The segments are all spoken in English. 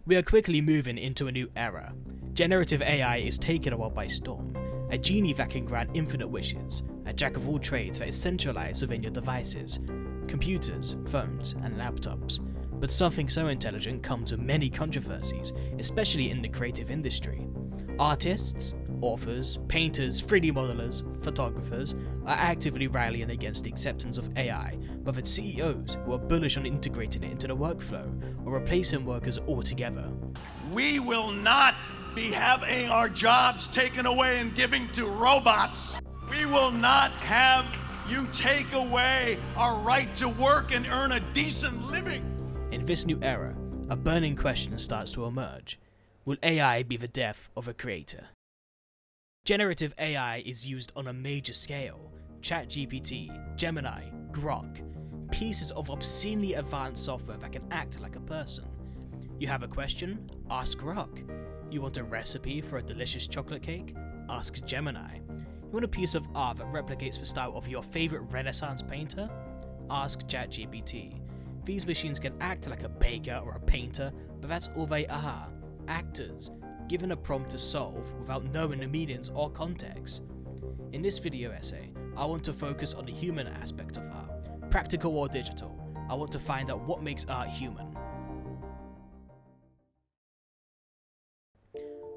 We are quickly moving into a new era. Generative AI is taking the world by storm, a genie that can grant infinite wishes, a jack of all trades that is centralized within your devices, computers, phones, and laptops. But something so intelligent comes with many controversies, especially in the creative industry. Artists, authors, painters, 3D modelers, photographers are actively rallying against the acceptance of AI, but with CEOs who are bullish on integrating it into the workflow or replacing workers altogether. We will not be having our jobs taken away and giving to robots. We will not have you take away our right to work and earn a decent living. In this new era, a burning question starts to emerge. Will AI be the death of a creator? Generative AI is used on a major scale. ChatGPT, Gemini, Grok, pieces of obscenely advanced software that can act like a person. You have a question? Ask Grok. You want a recipe for a delicious chocolate cake? Ask Gemini. You want a piece of art that replicates the style of your favorite Renaissance painter? Ask ChatGPT. These machines can act like a baker or a painter, but that's all they are. Actors, given a prompt to solve without knowing the meanings or context. In this video essay, I want to focus on the human aspect of art, practical or digital. I want to find out what makes art human.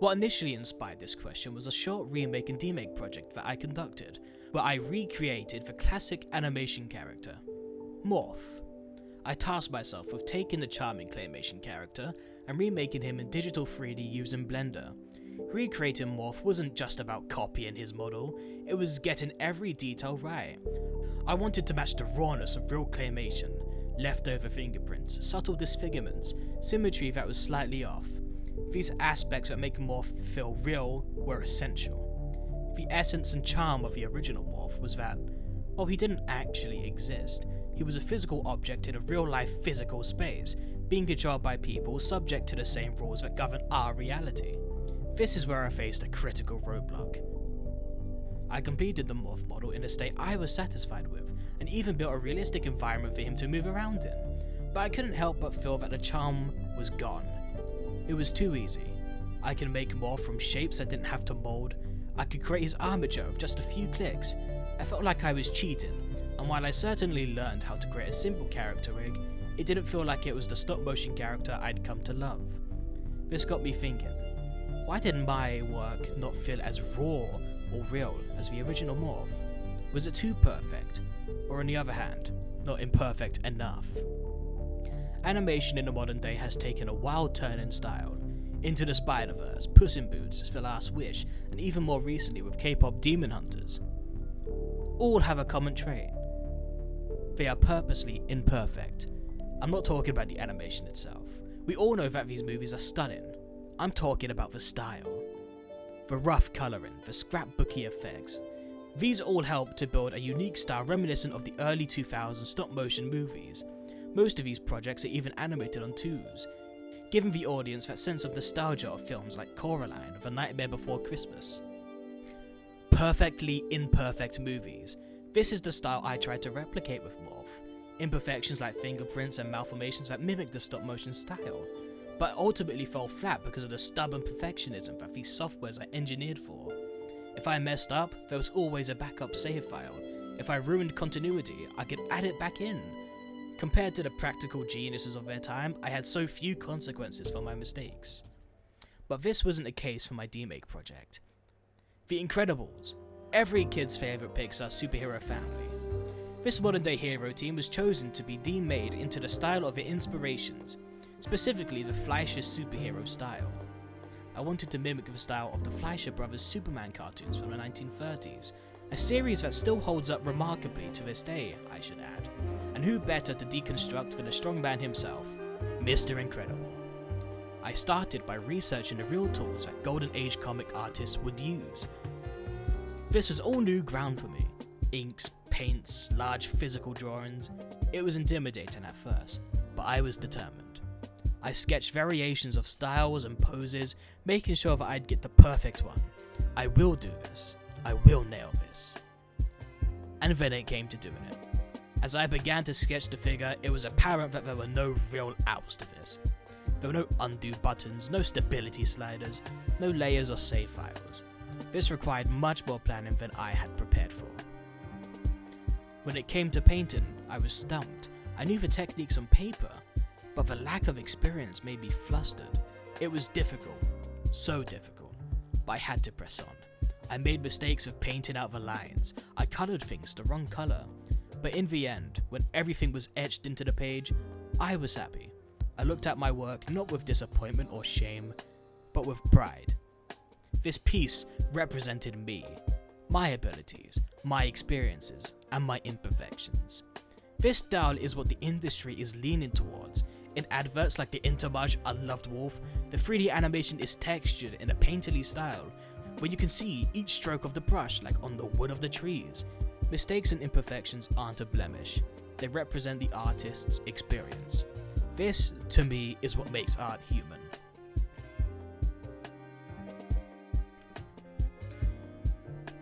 What initially inspired this question was a short remake and demake project that I conducted, where I recreated the classic animation character, Morph. I tasked myself with taking the charming claymation character and remaking him in digital 3D using Blender. Recreating Morph wasn't just about copying his model, it was getting every detail right. I wanted to match the rawness of real claymation, leftover fingerprints, subtle disfigurements, symmetry that was slightly off. These aspects that make Morph feel real were essential. The essence and charm of the original Morph was that, while he didn't actually exist, he was a physical object in a real-life physical space, being controlled by people subject to the same rules that govern our reality. This is where I faced a critical roadblock. I completed the Morph model in a state I was satisfied with, and even built a realistic environment for him to move around in, but I couldn't help but feel that the charm was gone. It was too easy. I could make Morph from shapes I didn't have to mold. I could create his armature with just a few clicks. I felt like I was cheating, and while I certainly learned how to create a simple character rig, it didn't feel like it was the stop motion character I'd come to love. This got me thinking, why did my work not feel as raw or real as the original Morph? Was it too perfect? Or on the other hand, not imperfect enough? Animation in the modern day has taken a wild turn in style. Into the Spider-Verse, Puss in Boots, The Last Wish, and even more recently with K-pop Demon Hunters. All have a common trait. They are purposely imperfect. I'm not talking about the animation itself. We all know that these movies are stunning. I'm talking about the style. The rough colouring, the scrapbooky effects. These all help to build a unique style reminiscent of the early 2000s stop-motion movies. Most of these projects are even animated on 2s, giving the audience that sense of nostalgia of films like Coraline or The Nightmare Before Christmas. Perfectly imperfect movies. This is the style I tried to replicate with Morph. Imperfections like fingerprints and malformations that mimic the stop-motion style, but ultimately fell flat because of the stubborn perfectionism that these softwares are engineered for. If I messed up, there was always a backup save file. If I ruined continuity, I could add it back in. Compared to the practical geniuses of their time, I had so few consequences for my mistakes. But this wasn't the case for my demake project. The Incredibles, every kid's favourite Pixar superhero family. This modern day hero team was chosen to be demade into the style of their inspirations, specifically the Fleischer superhero style. I wanted to mimic the style of the Fleischer Brothers Superman cartoons from the 1930s, a series that still holds up remarkably to this day, I should add. And who better to deconstruct than the strongman himself, Mr. Incredible. I started by researching the real tools that Golden Age comic artists would use. This was all new ground for me. Inks, paints, large physical drawings. It was intimidating at first, but I was determined. I sketched variations of styles and poses, making sure that I'd get the perfect one. I will do this. I will nail this. And then it came to doing it. As I began to sketch the figure, it was apparent that there were no real outs to this. There were no undo buttons, no stability sliders, no layers or save files. This required much more planning than I had prepared for. When it came to painting, I was stumped. I knew the techniques on paper, but the lack of experience made me flustered. It was difficult, so difficult, but I had to press on. I made mistakes of painting out the lines. I coloured things the wrong colour. But in the end, when everything was etched into the page, I was happy. I looked at my work not with disappointment or shame, but with pride. This piece represented me, my abilities, my experiences, and my imperfections. This style is what the industry is leaning towards. In adverts like the Intermarché Unloved Wolf, the 3D animation is textured in a painterly style, where you can see each stroke of the brush like on the wood of the trees. Mistakes and imperfections aren't a blemish, they represent the artist's experience. This, to me, is what makes art human.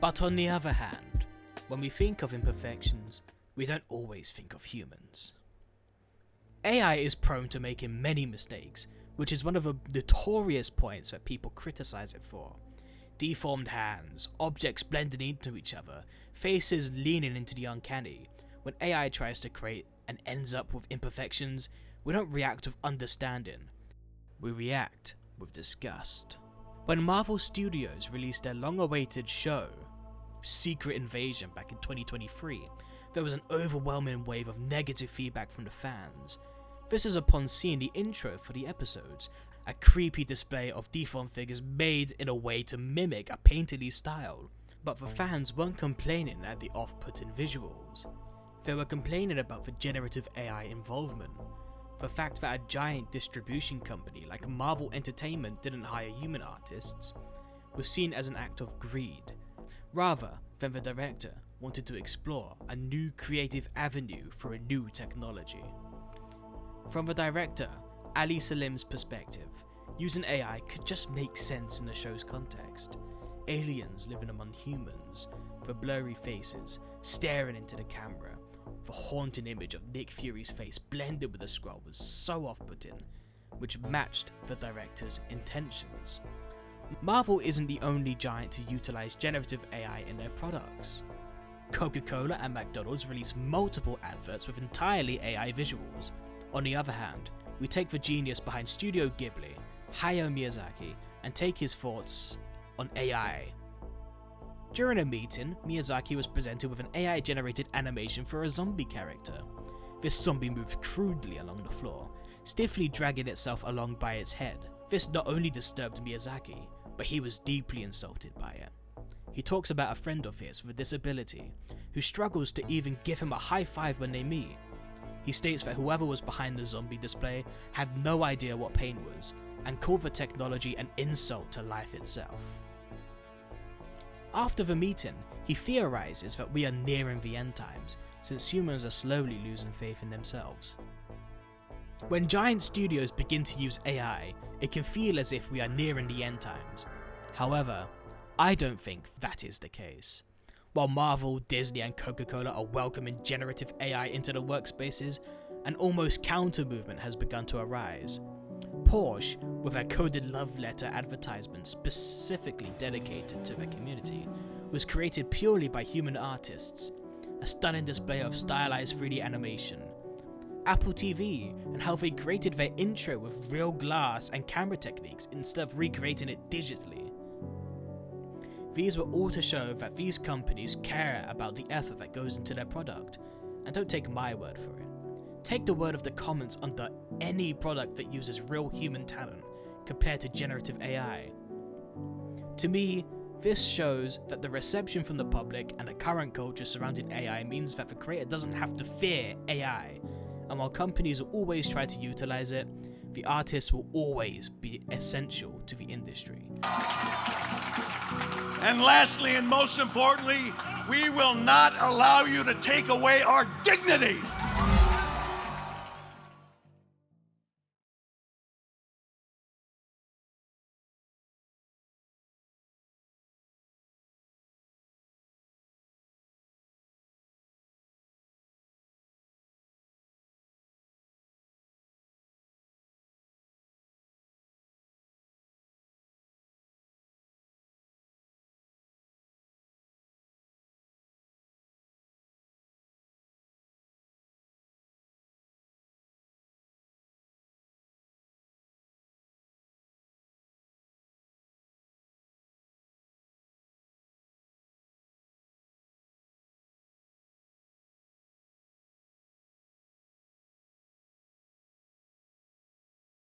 But on the other hand, when we think of imperfections, we don't always think of humans. AI is prone to making many mistakes, which is one of the notorious points that people criticize it for. Deformed hands, objects blending into each other, faces leaning into the uncanny. When AI tries to create and ends up with imperfections, we don't react with understanding, we react with disgust. When Marvel Studios released their long-awaited show, Secret Invasion, back in 2023, there was an overwhelming wave of negative feedback from the fans. This is upon seeing the intro for the episodes, a creepy display of deformed figures made in a way to mimic a painterly style. But the fans weren't complaining at the off-putting visuals. They were complaining about the generative AI involvement. The fact that a giant distribution company like Marvel Entertainment didn't hire human artists was seen as an act of greed, rather than the director wanted to explore a new creative avenue for a new technology. From the director, Ali Salim's perspective, using AI could just make sense in the show's context. Aliens living among humans, the blurry faces staring into the camera, the haunting image of Nick Fury's face blended with the Skrull was so off-putting, which matched the director's intentions. Marvel isn't the only giant to utilize generative AI in their products. Coca-Cola and McDonald's release multiple adverts with entirely AI visuals. On the other hand, we take the genius behind Studio Ghibli, Hayao Miyazaki, and take his thoughts on AI. During a meeting, Miyazaki was presented with an AI-generated animation for a zombie character. This zombie moved crudely along the floor, stiffly dragging itself along by its head. This not only disturbed Miyazaki, but he was deeply insulted by it. He talks about a friend of his with a disability, who struggles to even give him a high five when they meet. He states that whoever was behind the zombie display had no idea what pain was, and called the technology an insult to life itself. After the meeting, he theorizes that we are nearing the end times, since humans are slowly losing faith in themselves. When giant studios begin to use AI, it can feel as if we are nearing the end times. However, I don't think that is the case. While Marvel, Disney, and Coca-Cola are welcoming generative AI into the workspaces, an almost counter-movement has begun to arise. Porsche, with a coded love letter advertisement specifically dedicated to the community, was created purely by human artists, a stunning display of stylized 3D animation. Apple TV, and how they created their intro with real glass and camera techniques instead of recreating it digitally. These were all to show that these companies care about the effort that goes into their product, and don't take my word for it. Take the word of the comments under any product that uses real human talent compared to generative AI. To me, this shows that the reception from the public and the current culture surrounding AI means that the creator doesn't have to fear AI, and while companies will always try to utilize it, the artists will always be essential to the industry. And lastly, and most importantly, we will not allow you to take away our dignity.